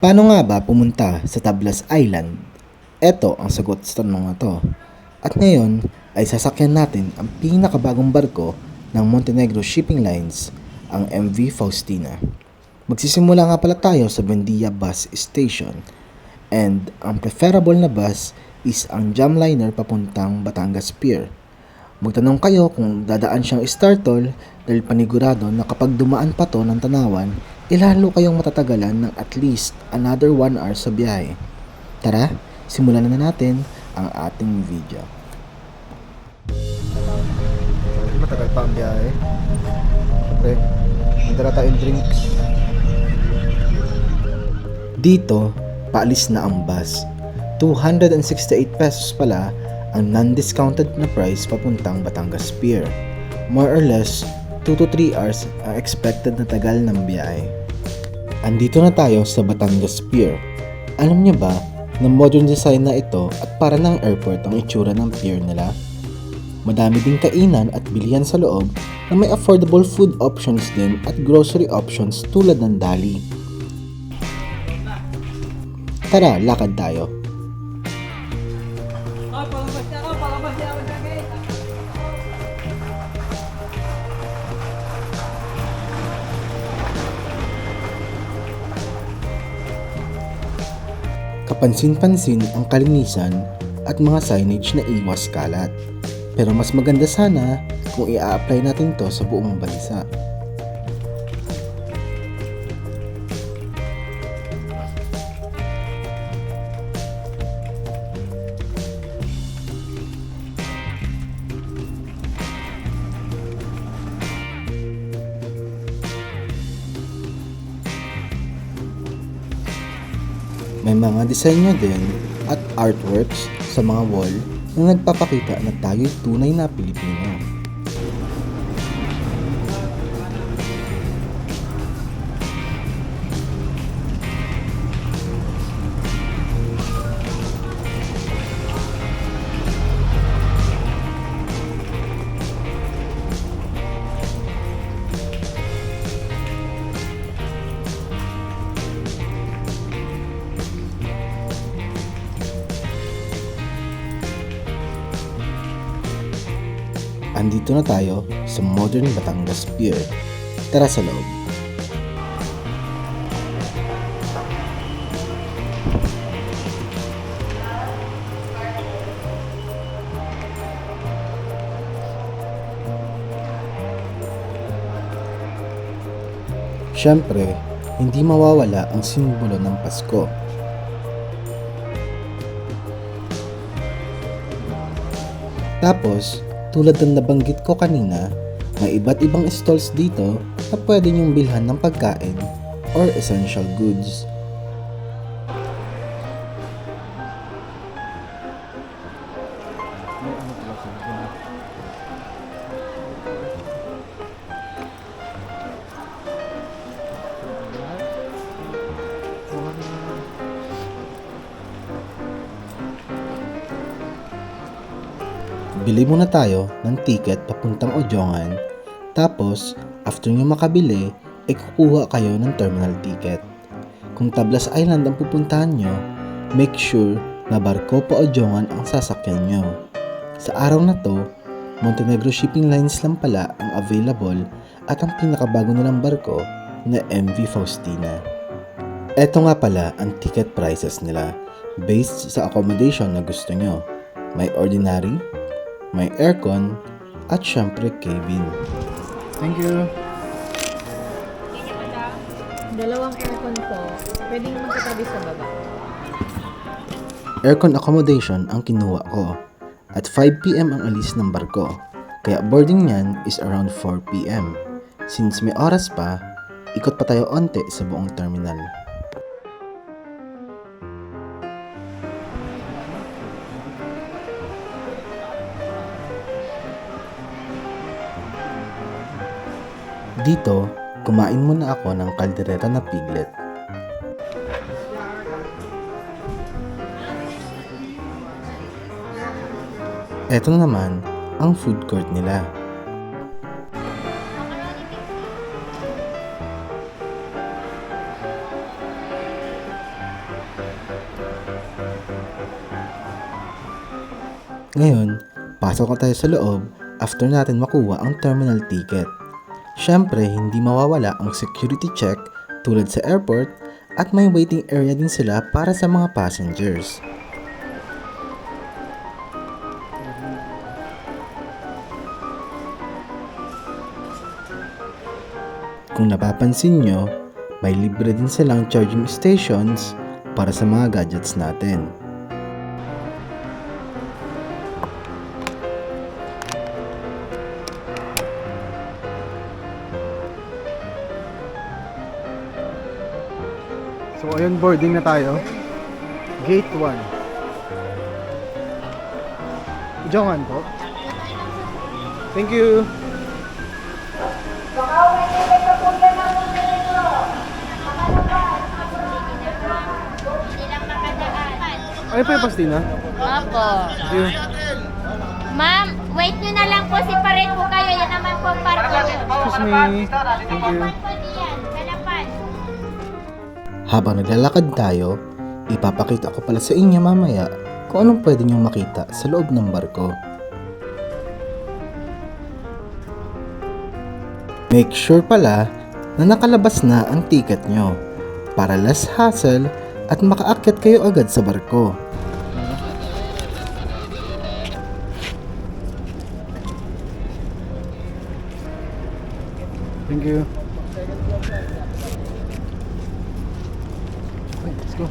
Paano nga ba pumunta sa Tablas Island? Eto ang sagot sa tanong na to. At ngayon ay sasakyan natin ang pinakabagong barko ng Montenegro Shipping Lines, ang MV Faustina. Magsisimula nga pala tayo sa Buendia Bus Station and ang preferable na bus is ang Jamliner papuntang Batangas Pier. Magtanong kayo kung dadaan siyang Startol dahil panigurado na kapag dumaan pa to ng Tanawan, ilalo kayong matatagalan ng at least another 1 hour sa biyahe. Tara, simulan na natin ang ating video. Matagal pa ang biyahe. Siyempre, mandala tayong drinks. Dito, paalis na ang bus. 268 pesos pala ang non-discounted na price papuntang Batangas Pier. More or less, 2 to 3 hours ang expected na tagal ng biyahe. Andito na tayo sa Batangas Pier. Alam niyo ba na modern design na ito at para ng airport ang itsura ng pier nila? Madami ding kainan at bilihan sa loob na may affordable food options din at grocery options tulad ng dali. Tara, lakad tayo. Kapansin-pansin ang kalinisan at mga signage na iwas kalat. Pero mas maganda sana kung i-apply natin to sa buong bansa. May mga disenyo din at artworks sa mga wall na nagpapakita na tayo'y tunay na Pilipino. Andito na tayo sa modern Batangas Pier. Tara sa loob. Siyempre, hindi mawawala ang simbolo ng Pasko. Tapos, tulad ng nabanggit ko kanina, may iba't ibang stalls dito na pwede niyong bilhan ng pagkain or essential goods. Bili muna tayo ng ticket papuntang Ojongan, tapos after nyo makabili, ay kukuha kayo ng terminal ticket. Kung Tablas Island ang pupuntahan nyo, make sure na barko pa Ojongan ang sasakyan nyo. Sa araw na to, Montenegro Shipping Lines lang pala ang available at ang pinakabago nilang barko na MV Faustina. Eto nga pala ang ticket prices nila based sa accommodation na gusto nyo. May ordinary, may aircon, at syempre cabin. Thank you. Dalawang aircon po. Pwedeng magkatabi sa baba. Aircon accommodation ang kinuha ko. At 5 PM ang alis ng barko. Kaya boarding niyan is around 4 PM. Since may oras pa, ikot pa tayo onte sa buong terminal. Dito, kumain muna ako ng kaldereta na piglet. Eto naman ang food court nila. Ngayon, pasok na tayo sa loob after natin makuha ang terminal ticket. Siyempre, hindi mawawala ang security check tulad sa airport at may waiting area din sila para sa mga passengers. Kung napapansin nyo, may libre din silang charging stations para sa mga gadgets natin. So ayun, boarding na tayo. Gate 1. Jongan po. Thank you. Ay pa yung pastina? Opo. Thank you. Ma'am, wait nyo na lang po. Separate po kayo. Yan naman po ang park nyo. Excuse me. Thank you. Kalapan po diyan. Kalapan. Habang naglalakad tayo, ipapakita ko pala sa inyo mamaya kung anong pwede nyo makita sa loob ng barko. Make sure pala na nakalabas na ang ticket nyo para less hassle at makaakyat kayo agad sa barko. Thank you. Okay, let's go.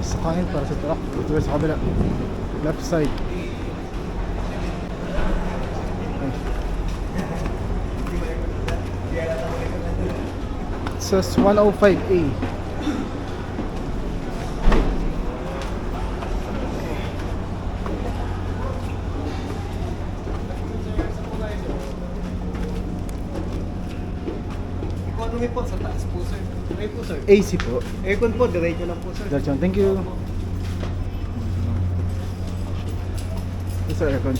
Sa kain para sa truck. Ito sa kabila. Left side. Okay. It says 105A. Economy po sa taas po sir. May po sir. AC po. Aircon po, diretso lang po sir. Diretso. Thank you. Yes, sir, aircon.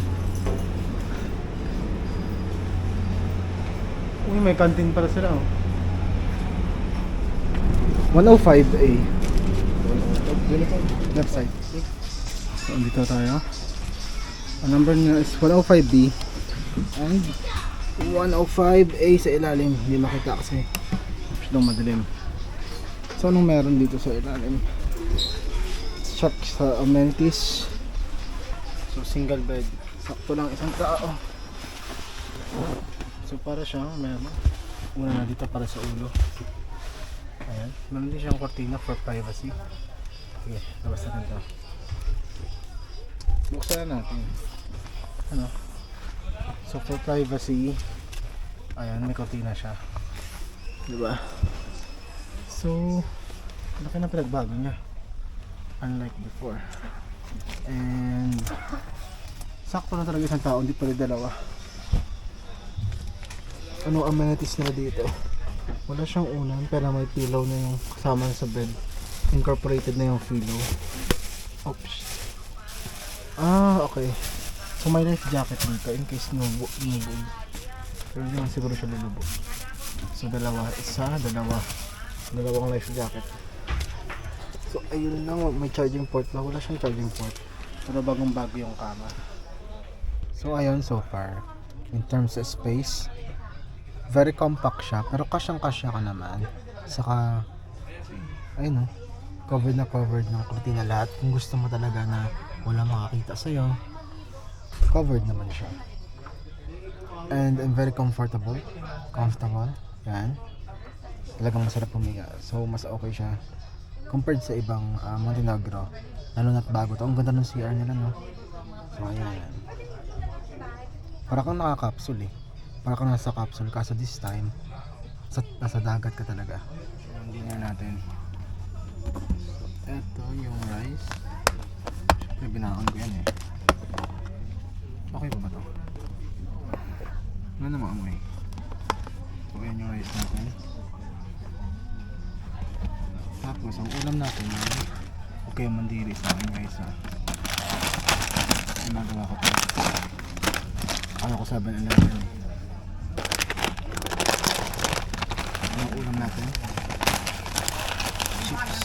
Uy, may canteen pala sila, oh. 105A. Left side. So, dito tayo. Ang number niya is 105B and 105A sa ilalim. Hindi makita kasi masyadong madilim. So, anong meron dito sa ilalim? Check sa amenities. So, single bed. Sakto lang isang tao. So, para siyang meron. Una na dito para sa ulo. Ayan. Meron din siyang cortina for privacy. Sige, labas natin ito. Buksan na natin. Ano? So, for privacy, ayan, may cortina siya. Diba? So, laki na pinagbago niya. Unlike before. And sakto na talaga isang tao, hindi pala dalawa. Ano amenities nila dito? Wala siyang unan pero may pillow na yung kasama sa bed. Incorporated na yung pillow. Oops. Ah, okay. So may life jacket dito in case nubog. Pero hindi naman siguro siya lulubog. So dalawa, dalawang life jacket. So ayun lang, may charging port na. Wala siyang charging port. Pero bagong bago yung kama. So ayun, so far in terms of space, very compact siya pero kasyang-kasya ka naman. Saka ayun, covered ng cortina lahat. Kung gusto mo talaga na wala makakita sa'yo, covered naman siya. And very comfortable. Yan. Talagang masarap pumiga. So mas okay siya compared sa ibang Montenegro. Lalo na't bago to. Ang ganda ng CR nila, no? So ayan. Para kang naka-capsule eh. Para kang nasa capsule. Kaso this time nasa dagat ka talaga. Yung dinner natin. Ito yung rice. Siyempre binakon ko yan eh. Okay ba to? Ano naman amoy? So yan yung rice natin. Tapos ang ulam natin okay mandiri sa akin guys ha. Ginagawa ko to. Ano ko 7-Eleven. Ang ulam natin. Chips.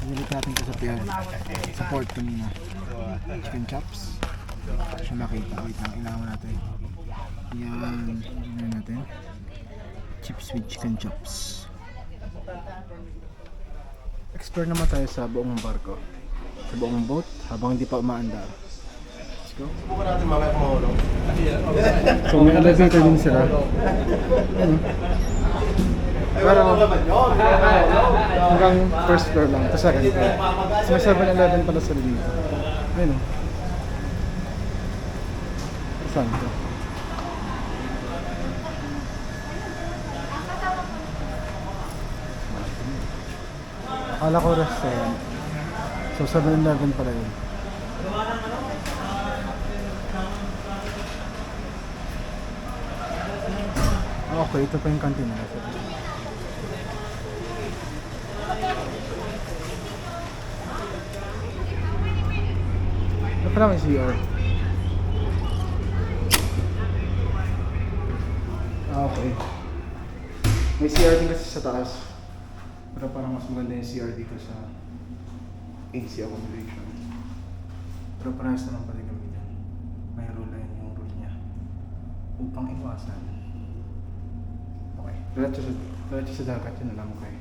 Pinilit natin ito sa pier. Sa port kanina. Chicken chops. Siya makita. Wait lang, ilawan natin. Yan. Yan natin. Chips with chicken chops. Explore naman tayo sa buong barko. Sa buong boat habang hindi pa umaandar. Let's go. Subukan natin mamaya kung mahulog. So may elevator din sila. Ano? Pero hanggang first floor lang. Tapos second floor. So may 7-Eleven pala sila dito. Ayun o. Saan ito? Akala ko restaurant. So 7-Eleven pala yun. Okay, ito pa yung canteen nila. Ito pala may CR. Okay. May CR din kasi sa taas. Pero parang mas maganda yung CR dito sa AC accommodation. Pero parehas naman pala kami dyan. May rule yun yung rule niya. Upang iwasan. Okay. Diretso sa dagat yun alam ko eh.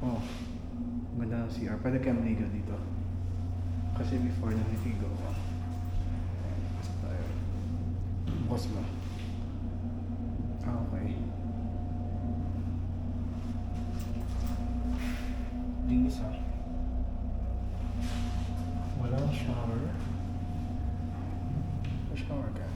Oh. Ganda ng CR. Pwede kayo maligo dito. Kasi before naliligo ko. Pasok tayo. Bukas ba? Ah, okay. Linis ah. Walang shower. May shower ka.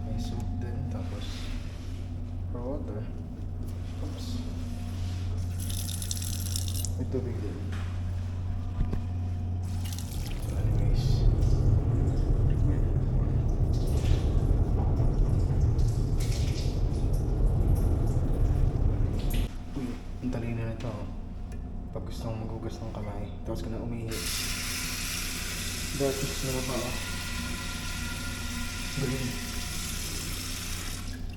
May soup din, tapos for water. Oops. May tubig din. So anyways. Uy, ang talino na ito. Pag gusto mong maghugas ng kamay, tapos ka na umihi. Datos na pa ako. Galing.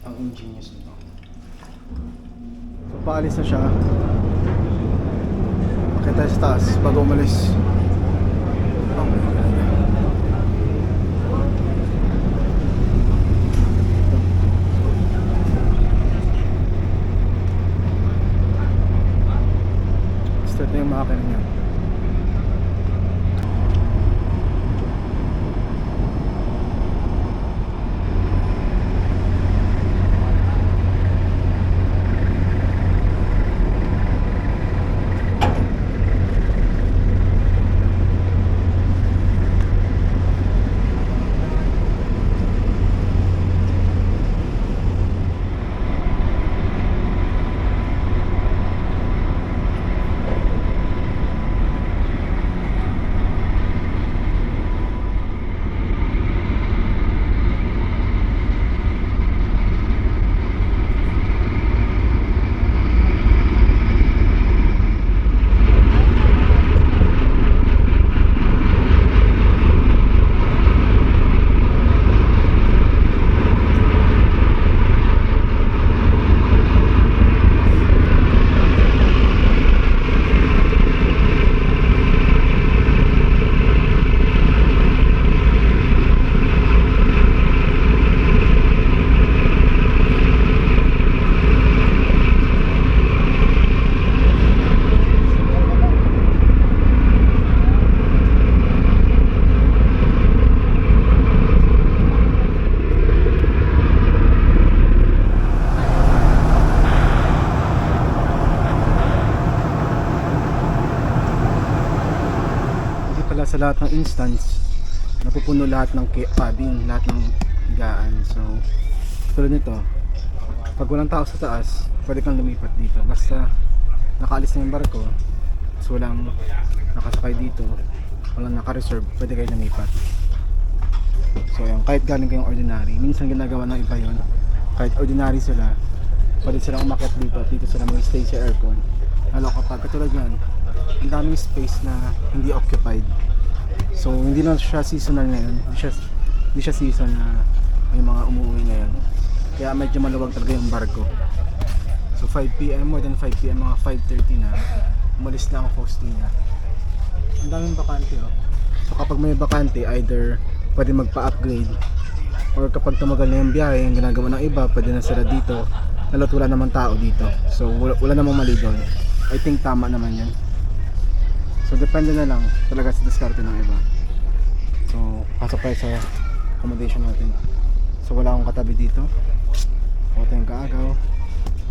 Ang ingenious nito. So, paalis na siya. Akit tayo sa taas bago umalis. Oh my God. Start na yung makakita niya. Sa lahat ng instance napupuno lahat ng cabin, lahat ng higaan. So tulad nito, pag walang tao sa taas pwede kang lumipat dito basta nakaalis na yung barko, so walang nakasakay dito, walang naka-reserve, pwede kayo lumipat. So yun, kahit galing kayong ordinary, minsan ginagawa ng iba yun, kahit ordinary sila pwede silang umakyat dito sila mag-stay sa aircon. Lalo kapag katulad yan, ang daming space na hindi occupied. So hindi lang siya seasonal ngayon, hindi siya season na may mga umuwi ngayon. Kaya medyo maluwag talaga yung barko. So 5 PM, more than 5 PM, mga 5:30 na, umalis na ang Faustina. Ang daming bakante oh. So kapag may bakante, either pwede magpa-upgrade, or kapag tumagal na yung biyahe, yung ginagawa ng iba, pwede na sila dito. Lalo't wala namang tao dito. So wala namang mali doon. I think tama naman yan. So depende na lang talaga sa diskarte ng iba. So pasok tayo sa accommodation natin. So wala akong katabi dito. Wala tayong kaagaw.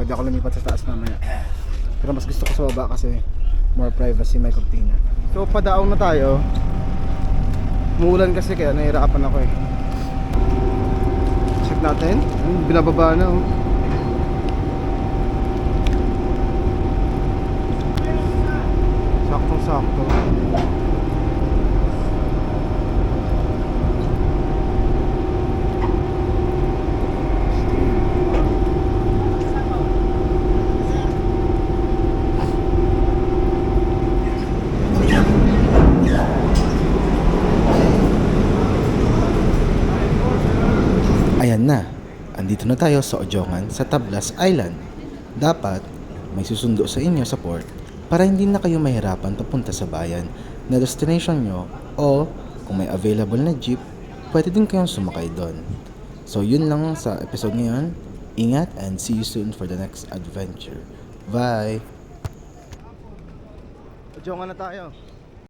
Pwede ako lumipat sa taas mamaya. Pero mas gusto ko sa baba kasi more privacy, may cortina. So padaong na tayo. Umuulan kasi kaya nahihirapan ako eh. Check natin. Binababa na oh. Sakto. Ayan na, andito na tayo sa Ojongan sa Tablas Island. Dapat may susundo sa inyo sa port para hindi na kayo mahirapan papunta sa bayan na destination nyo, o kung may available na jeep, pwede din kayong sumakay doon. So yun lang sa episode ngayon. Ingat and see you soon for the next adventure. Bye! Ojongan na tayo.